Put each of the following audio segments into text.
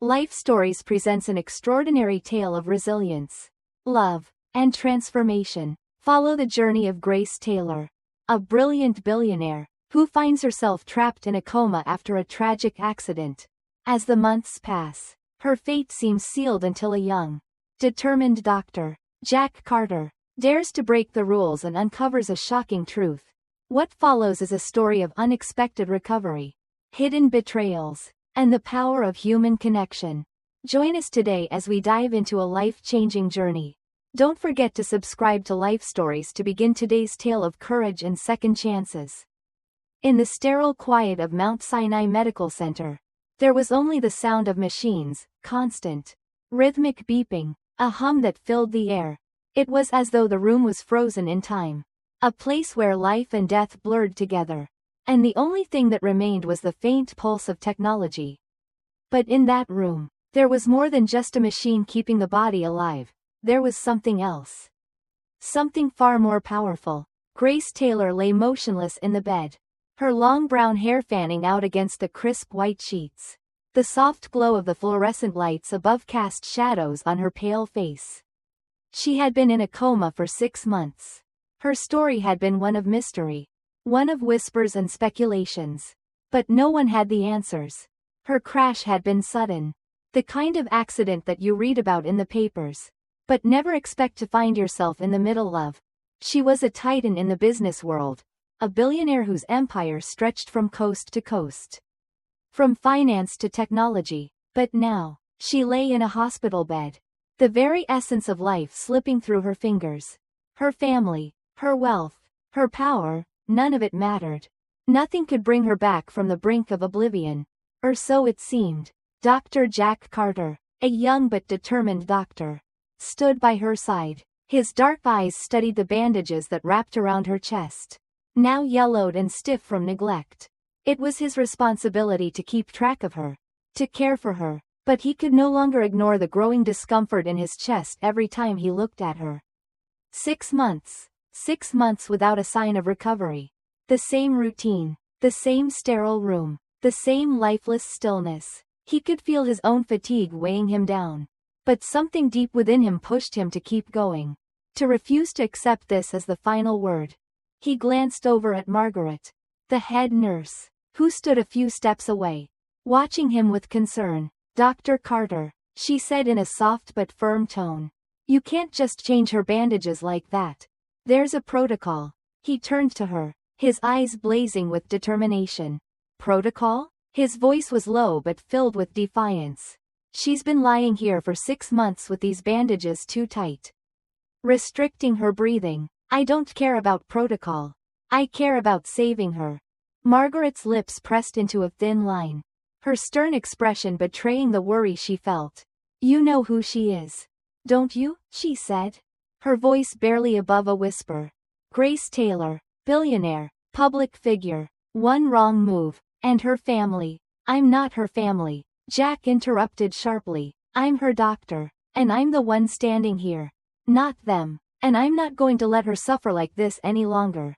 Life Stories presents an extraordinary tale of resilience, love, and transformation. Follow the journey of Grace Taylor, a brilliant billionaire who finds herself trapped in a coma after a tragic accident. As the months pass, her fate seems sealed until a young, determined doctor, Jack Carter, dares to break the rules and uncovers a shocking truth. What follows is a story of unexpected recovery, hidden betrayals, and the power of human connection. Join us today as we dive into a life-changing journey. Don't forget to subscribe to Life Stories to begin today's tale of courage and second chances. In the sterile quiet of Mount Sinai Medical Center, there was only the sound of machines, constant, rhythmic beeping, a hum that filled the air. It was as though the room was frozen in time, a place where life and death blurred together, and the only thing that remained was the faint pulse of technology. But in that room, there was more than just a machine keeping the body alive. There was something else. Something far more powerful. Grace Taylor lay motionless in the bed, her long brown hair fanning out against the crisp white sheets. The soft glow of the fluorescent lights above cast shadows on her pale face. She had been in a coma for 6 months. Her story had been one of mystery, one of whispers and speculations. But no one had the answers. Her crash had been sudden. The kind of accident that you read about in the papers, but never expect to find yourself in the middle of. She was a titan in the business world, a billionaire whose empire stretched from coast to coast, from finance to technology. But now, she lay in a hospital bed, the very essence of life slipping through her fingers. Her family, her wealth, her power, none of it mattered. Nothing could bring her back from the brink of oblivion. Or so it seemed. Dr. Jack Carter, a young but determined doctor, stood by her side. His dark eyes studied the bandages that wrapped around her chest, now yellowed and stiff from neglect. It was his responsibility to keep track of her, to care for her, but he could no longer ignore the growing discomfort in his chest every time he looked at her. 6 months. 6 months without a sign of recovery. The same routine, the same sterile room, the same lifeless stillness. He could feel his own fatigue weighing him down. But something deep within him pushed him to keep going, to refuse to accept this as the final word. He glanced over at Margaret, the head nurse, who stood a few steps away, watching him with concern. "Dr. Carter," she said in a soft but firm tone, "you can't just change her bandages like that. There's a protocol." He turned to her, his eyes blazing with determination. "Protocol?" His voice was low but filled with defiance. "She's been lying here for 6 months with these bandages too tight, restricting her breathing. I don't care about protocol. I care about saving her." Margaret's lips pressed into a thin line, her stern expression betraying the worry she felt. "You know who she is, don't you?" she said, her voice barely above a whisper. "Grace Taylor, billionaire, public figure. One wrong move, and her family." "I'm not her family," Jack interrupted sharply. "I'm her doctor, and I'm the one standing here, not them. And I'm not going to let her suffer like this any longer."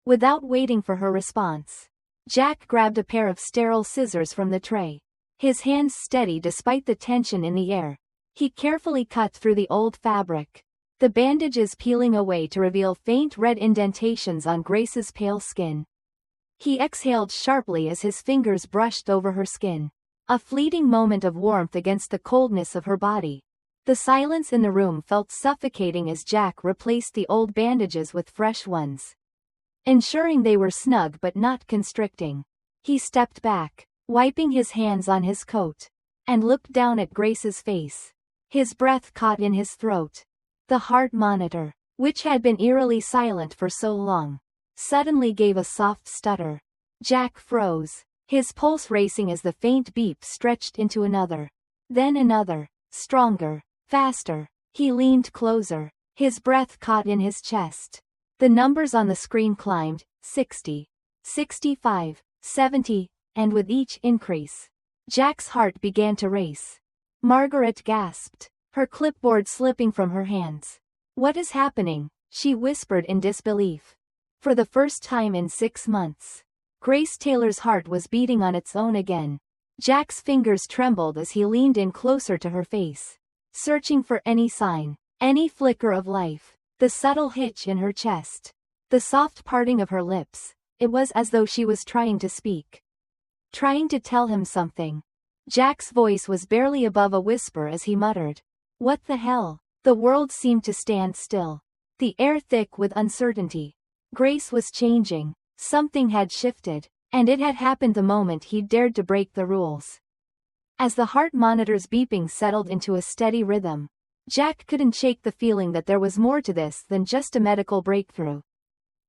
Without waiting for her response, Jack grabbed a pair of sterile scissors from the tray. His hands steady despite the tension in the air. He carefully cut through the old fabric, the bandages peeling away to reveal faint red indentations on Grace's pale skin. He exhaled sharply as his fingers brushed over her skin. A fleeting moment of warmth against the coldness of her body. The silence in the room felt suffocating as Jack replaced the old bandages with fresh ones, ensuring they were snug but not constricting. He stepped back, wiping his hands on his coat, and looked down at Grace's face. His breath caught in his throat. The heart monitor, which had been eerily silent for so long, suddenly gave a soft stutter. Jack froze, his pulse racing as the faint beep stretched into another. Then another, stronger, faster. He leaned closer, his breath caught in his chest. The numbers on the screen climbed, 60, 65, 70, and with each increase, Jack's heart began to race. Margaret gasped, her clipboard slipping from her hands. "What is happening?" she whispered in disbelief. For the first time in 6 months, Grace Taylor's heart was beating on its own again. Jack's fingers trembled as he leaned in closer to her face, searching for any sign, any flicker of life. The subtle hitch in her chest, the soft parting of her lips, it was as though she was trying to speak. Trying to tell him something. Jack's voice was barely above a whisper as he muttered, "What the hell?" The world seemed to stand still. The air thick with uncertainty. Grace was changing. Something had shifted. And it had happened the moment he dared to break the rules. As the heart monitor's beeping settled into a steady rhythm, Jack couldn't shake the feeling that there was more to this than just a medical breakthrough.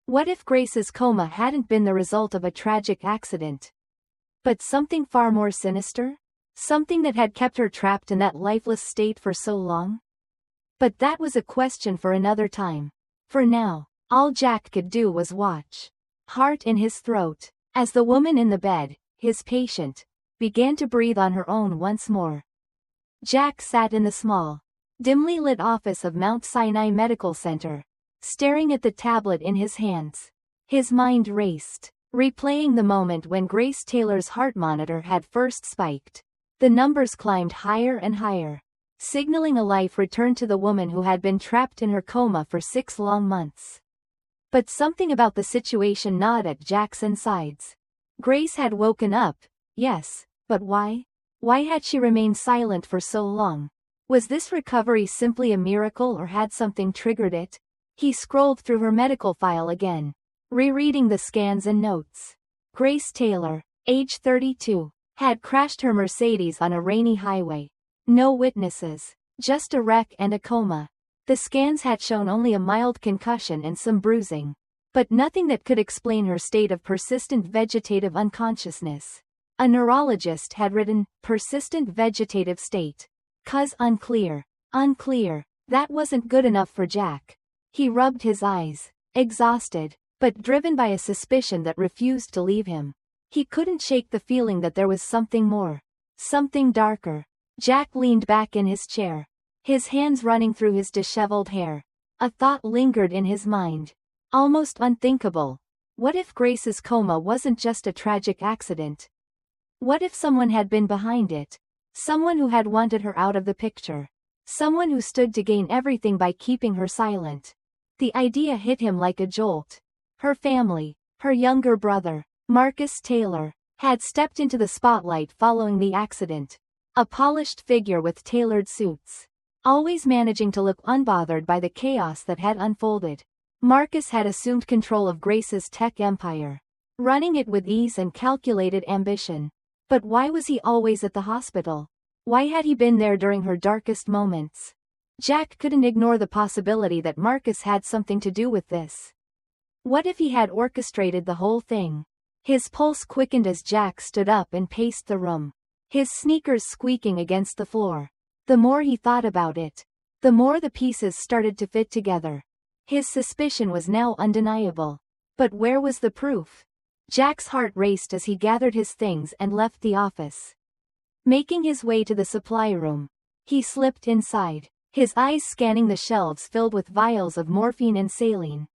What if Grace's coma hadn't been the result of a tragic accident? But something far more sinister? Something that had kept her trapped in that lifeless state for so long? But that was a question for another time. For now, all Jack could do was watch. Heart in his throat. As the woman in the bed, his patient, began to breathe on her own once more. Jack sat in the small, dimly lit office of Mount Sinai Medical Center, staring at the tablet in his hands. His mind raced, replaying the moment when Grace Taylor's heart monitor had first spiked. The numbers climbed higher and higher, signaling a life return to the woman who had been trapped in her coma for 6 long months. But something about the situation gnawed at Jack's insides. Grace had woken up, yes, but why? Why had she remained silent for so long? Was this recovery simply a miracle or had something triggered it? He scrolled through her medical file again, rereading the scans and notes. Grace Taylor, age 32, had crashed her Mercedes on a rainy highway. No witnesses, just a wreck and a coma. The scans had shown only a mild concussion and some bruising, but nothing that could explain her state of persistent vegetative unconsciousness. A neurologist had written, persistent vegetative state. "'Cause unclear. Unclear." That wasn't good enough for Jack. He rubbed his eyes, exhausted, but driven by a suspicion that refused to leave him. He couldn't shake the feeling that there was something more. Something darker. Jack leaned back in his chair, his hands running through his disheveled hair. A thought lingered in his mind. Almost unthinkable. What if Grace's coma wasn't just a tragic accident? What if someone had been behind it? Someone who had wanted her out of the picture. Someone who stood to gain everything by keeping her silent. The idea hit him like a jolt. Her family, her younger brother, Marcus Taylor, had stepped into the spotlight following the accident. A polished figure with tailored suits, always managing to look unbothered by the chaos that had unfolded. Marcus had assumed control of Grace's tech empire, running it with ease and calculated ambition. But why was he always at the hospital? Why had he been there during her darkest moments? Jack couldn't ignore the possibility that Marcus had something to do with this. What if he had orchestrated the whole thing? His pulse quickened as Jack stood up and paced the room, his sneakers squeaking against the floor. The more he thought about it, the more the pieces started to fit together. His suspicion was now undeniable. But where was the proof? Jack's heart raced as he gathered his things and left the office. Making his way to the supply room, he slipped inside, his eyes scanning the shelves filled with vials of morphine and saline.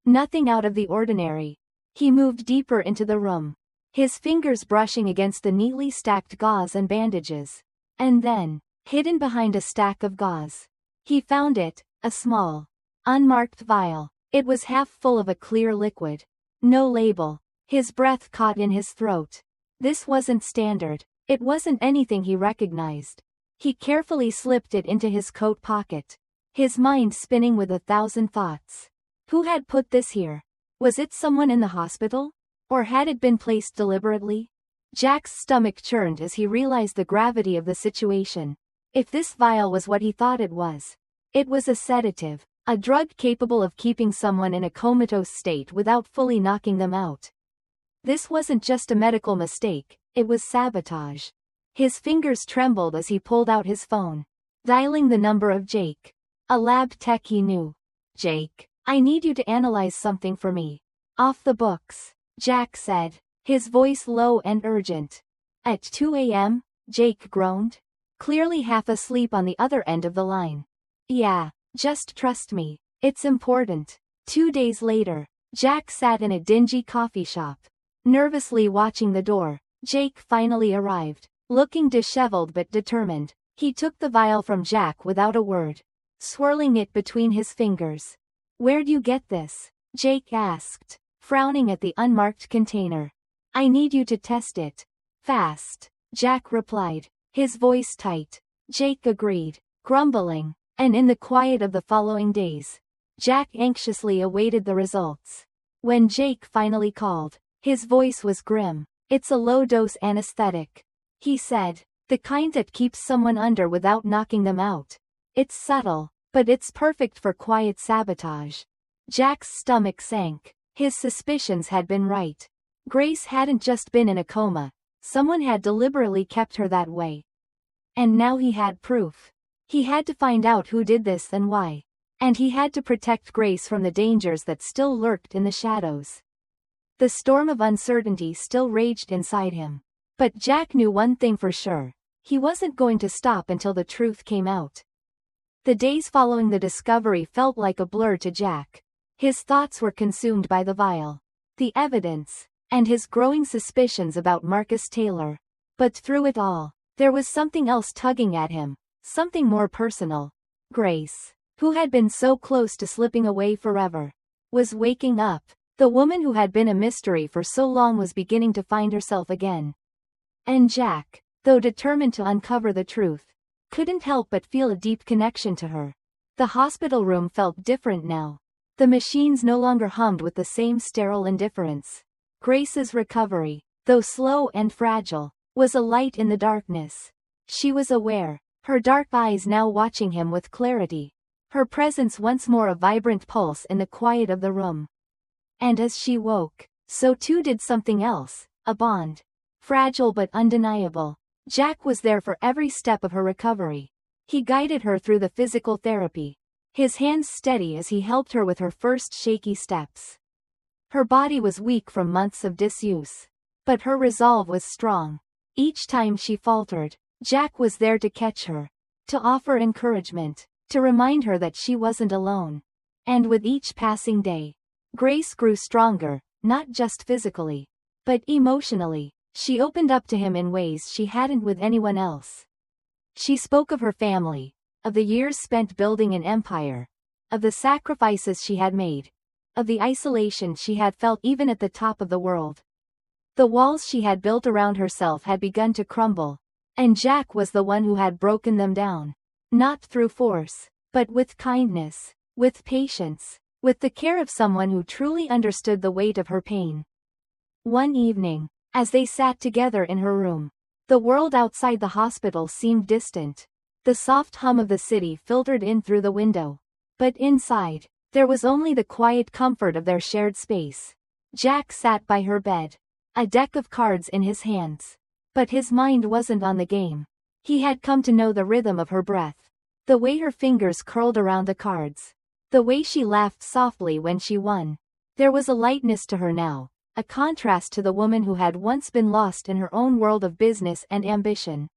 Nothing out of the ordinary. He moved deeper into the room, his fingers brushing against the neatly stacked gauze and bandages. And then, hidden behind a stack of gauze, he found it, a small, unmarked vial. It was half full of a clear liquid. No label. His breath caught in his throat. This wasn't standard. It wasn't anything he recognized. He carefully slipped it into his coat pocket, his mind spinning with 1,000 thoughts. Who had put this here? Was it someone in the hospital? Or had it been placed deliberately? Jack's stomach churned as he realized the gravity of the situation. If this vial was what he thought it was a sedative, a drug capable of keeping someone in a comatose state without fully knocking them out. This wasn't just a medical mistake, it was sabotage. His fingers trembled as he pulled out his phone, dialing the number of Jake, a lab tech he knew. "Jake, I need you to analyze something for me." "Off the books," Jack said, his voice low and urgent. "At 2 a.m., Jake groaned, clearly half asleep on the other end of the line. "Yeah, just trust me, it's important." 2 days later, Jack sat in a dingy coffee shop, nervously watching the door. Jake finally arrived. Looking disheveled but determined, he took the vial from Jack without a word, swirling it between his fingers. "Where'd you get this?" Jake asked, frowning at the unmarked container. "I need you to test it. Fast," Jack replied, his voice tight. Jake agreed, grumbling, and in the quiet of the following days, Jack anxiously awaited the results. When Jake finally called, his voice was grim. "It's a low-dose anesthetic," he said, "the kind that keeps someone under without knocking them out. It's subtle, but it's perfect for quiet sabotage." Jack's stomach sank. His suspicions had been right. Grace hadn't just been in a coma, someone had deliberately kept her that way. And now he had proof. He had to find out who did this and why. And he had to protect Grace from the dangers that still lurked in the shadows. The storm of uncertainty still raged inside him. But Jack knew one thing for sure. He wasn't going to stop until the truth came out. The days following the discovery felt like a blur to Jack. His thoughts were consumed by the vial, the evidence, and his growing suspicions about Marcus Taylor. But through it all, there was something else tugging at him, something more personal. Grace, who had been so close to slipping away forever, was waking up. The woman who had been a mystery for so long was beginning to find herself again. And Jack, though determined to uncover the truth, couldn't help but feel a deep connection to her. The hospital room felt different now. The machines no longer hummed with the same sterile indifference. Grace's recovery, though slow and fragile, was a light in the darkness. She was aware, her dark eyes now watching him with clarity, her presence once more a vibrant pulse in the quiet of the room. And as she woke, so too did something else, a bond. Fragile but undeniable. Jack was there for every step of her recovery. He guided her through the physical therapy, his hands steady as he helped her with her first shaky steps. Her body was weak from months of disuse, but her resolve was strong. Each time she faltered, Jack was there to catch her, to offer encouragement, to remind her that she wasn't alone. And with each passing day, Grace grew stronger, not just physically, but emotionally. She opened up to him in ways she hadn't with anyone else. She spoke of her family, of the years spent building an empire, of the sacrifices she had made, of the isolation she had felt even at the top of the world. The walls she had built around herself had begun to crumble, and Jack was the one who had broken them down. Not through force, but with kindness, with patience, with the care of someone who truly understood the weight of her pain. One evening, as they sat together in her room, the world outside the hospital seemed distant. The soft hum of the city filtered in through the window. But inside, there was only the quiet comfort of their shared space. Jack sat by her bed, a deck of cards in his hands. But his mind wasn't on the game. He had come to know the rhythm of her breath, the way her fingers curled around the cards, the way she laughed softly when she won. There was a lightness to her now, a contrast to the woman who had once been lost in her own world of business and ambition.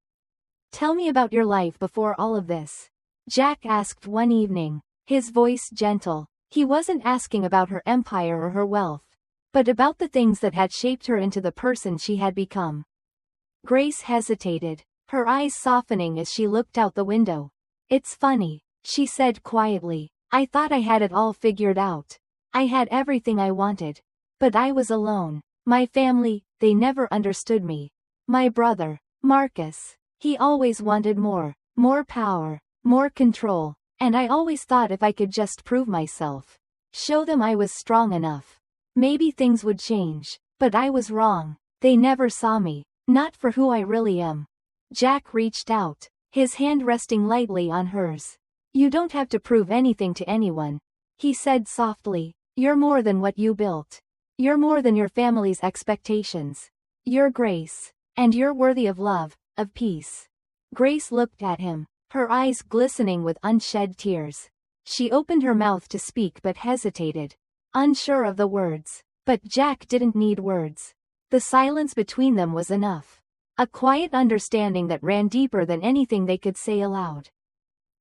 "Tell me about your life before all of this," Jack asked one evening, his voice gentle. He wasn't asking about her empire or her wealth, but about the things that had shaped her into the person she had become. Grace hesitated, her eyes softening as she looked out the window. "It's funny," she said quietly. "I thought I had it all figured out. I had everything I wanted. But I was alone. My family, they never understood me. My brother, Marcus, he always wanted more power, more control, and I always thought if I could just prove myself, show them I was strong enough, maybe things would change. But I was wrong. They never saw me, not for who I really am." Jack reached out, his hand resting lightly on hers. "You don't have to prove anything to anyone," he said softly. "You're more than what you built. You're more than your family's expectations. You're Grace, and you're worthy of love, of peace." Grace looked at him, her eyes glistening with unshed tears. She opened her mouth to speak but hesitated, unsure of the words. But Jack didn't need words. The silence between them was enough. A quiet understanding that ran deeper than anything they could say aloud.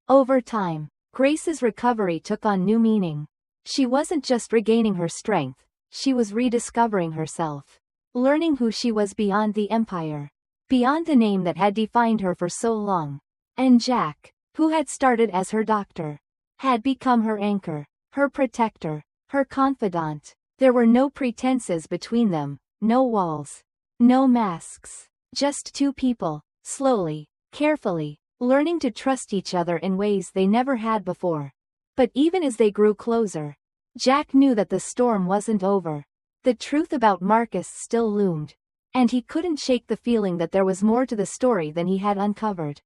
Over time, Grace's recovery took on new meaning. She wasn't just regaining her strength, she was rediscovering herself, learning who she was beyond the empire, beyond the name that had defined her for so long. And Jack, who had started as her doctor, had become her anchor, her protector, her confidant. There were no pretenses between them, no walls, no masks, just two people, slowly, carefully, learning to trust each other in ways they never had before. But even as they grew closer, Jack knew that the storm wasn't over. The truth about Marcus still loomed, and he couldn't shake the feeling that there was more to the story than he had uncovered.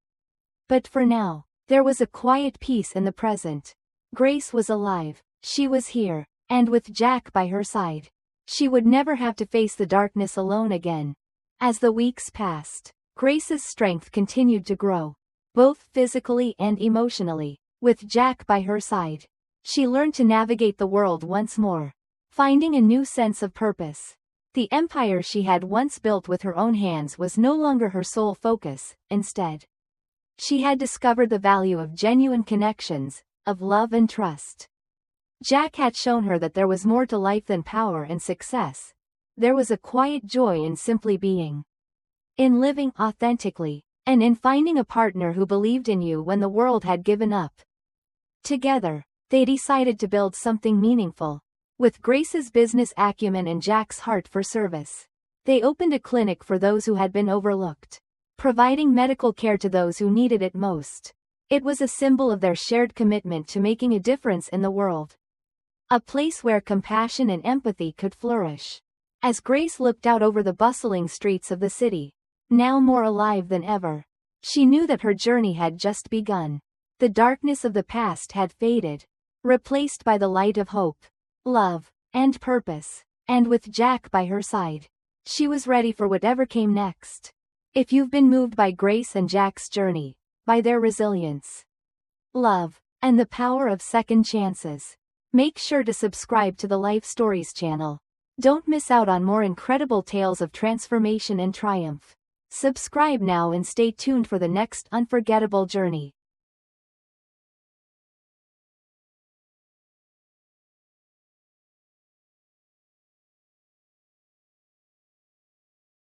But for now, there was a quiet peace in the present. Grace was alive, she was here, and with Jack by her side, she would never have to face the darkness alone again. As the weeks passed, Grace's strength continued to grow, both physically and emotionally. With Jack by her side, she learned to navigate the world once more, finding a new sense of purpose. The empire she had once built with her own hands was no longer her sole focus. Instead, she had discovered the value of genuine connections, of love and trust. Jack had shown her that there was more to life than power and success. There was a quiet joy in simply being, in living authentically, and in finding a partner who believed in you when the world had given up. Together, they decided to build something meaningful. With Grace's business acumen and Jack's heart for service, they opened a clinic for those who had been overlooked, providing medical care to those who needed it most. It was a symbol of their shared commitment to making a difference in the world. A place where compassion and empathy could flourish. As Grace looked out over the bustling streets of the city, now more alive than ever, she knew that her journey had just begun. The darkness of the past had faded, replaced by the light of hope, love, and purpose. And with Jack by her side, she was ready for whatever came next. If you've been moved by Grace and Jack's journey, by their resilience, love, and the power of second chances, make sure to subscribe to the Life Stories channel. Don't miss out on more incredible tales of transformation and triumph. Subscribe now and stay tuned for the next unforgettable journey.